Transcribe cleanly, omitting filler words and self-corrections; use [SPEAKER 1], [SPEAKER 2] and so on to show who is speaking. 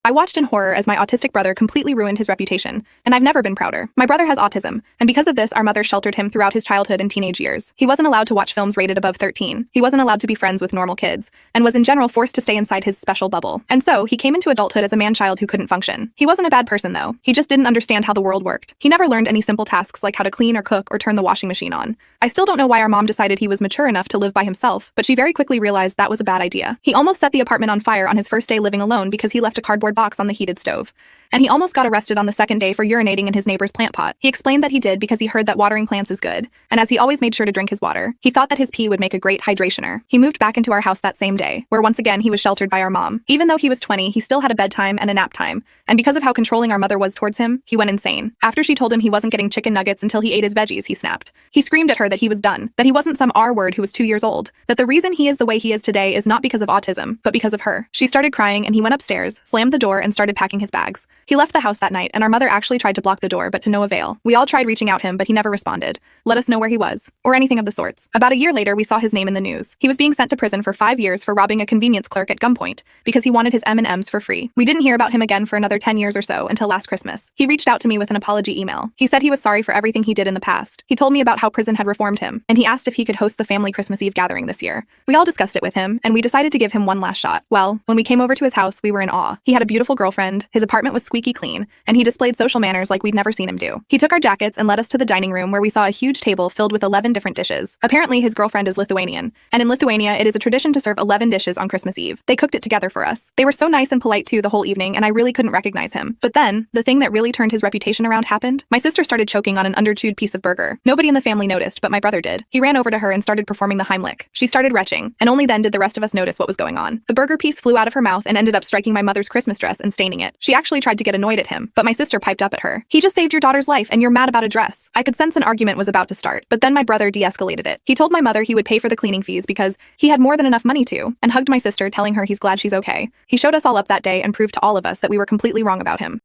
[SPEAKER 1] I watched in horror as my autistic brother completely ruined his reputation, and I've never been prouder. My brother has autism, and because of this, our mother sheltered him throughout his childhood and teenage years. He wasn't allowed to watch films rated above 13. He wasn't allowed to be friends with normal kids, and was in general forced to stay inside his special bubble. And so, he came into adulthood as a man-child who couldn't function. He wasn't a bad person, though. He just didn't understand how the world worked. He never learned any simple tasks like how to clean or cook or turn the washing machine on. I still don't know why our mom decided he was mature enough to live by himself, but she very quickly realized that was a bad idea. He almost set the apartment on fire on his first day living alone because he left a cardboard box on the heated stove. And he almost got arrested on the second day for urinating in his neighbor's plant pot. He explained that he did because he heard that watering plants is good, and as he always made sure to drink his water, he thought that his pee would make a great hydrationer. He moved back into our house that same day, where once again he was sheltered by our mom. Even though he was 20, he still had a bedtime and a nap time, and because of how controlling our mother was towards him, he went insane. After she told him he wasn't getting chicken nuggets until he ate his veggies, he snapped. He screamed at her that he was done, that he wasn't some R-word who was 2 years old, that the reason he is the way he is today is not because of autism, but because of her. She started crying and he went upstairs, slammed the door, and started packing his bags. He left the house that night, and our mother actually tried to block the door, but to no avail. We all tried reaching out him, but he never responded. Let us know where he was, or anything of the sorts. About a year later, we saw his name in the news. He was being sent to prison for 5 years for robbing a convenience clerk at gunpoint because he wanted his M&Ms for free. We didn't hear about him again for another 10 years or so until last Christmas. He reached out to me with an apology email. He said he was sorry for everything he did in the past. He told me about how prison had reformed him, and he asked if he could host the family Christmas Eve gathering this year. We all discussed it with him, and we decided to give him one last shot. Well, when we came over to his house, we were in awe. He had a beautiful girlfriend, his apartment was squeaky clean, and he displayed social manners like we'd never seen him do. He took our jackets and led us to the dining room where we saw a huge table filled with 11 different dishes. Apparently, his girlfriend is Lithuanian, and in Lithuania, it is a tradition to serve 11 dishes on Christmas Eve. They cooked it together for us. They were so nice and polite too the whole evening, and I really couldn't recognize him. But then, the thing that really turned his reputation around happened. My sister started choking on an underchewed piece of burger. Nobody in the family noticed, but my brother did. He ran over to her and started performing the Heimlich. She started retching, and only then did the rest of us notice what was going on. The burger piece flew out of her mouth and ended up striking my mother's Christmas dress and staining it. She actually tried to get annoyed at him, but my sister piped up at her. He just saved your daughter's life and you're mad about a dress. I could sense an argument was about to start, but then my brother de-escalated it. He told my mother he would pay for the cleaning fees because he had more than enough money to, and hugged my sister telling her he's glad she's okay. He showed us all up that day and proved to all of us that we were completely wrong about him.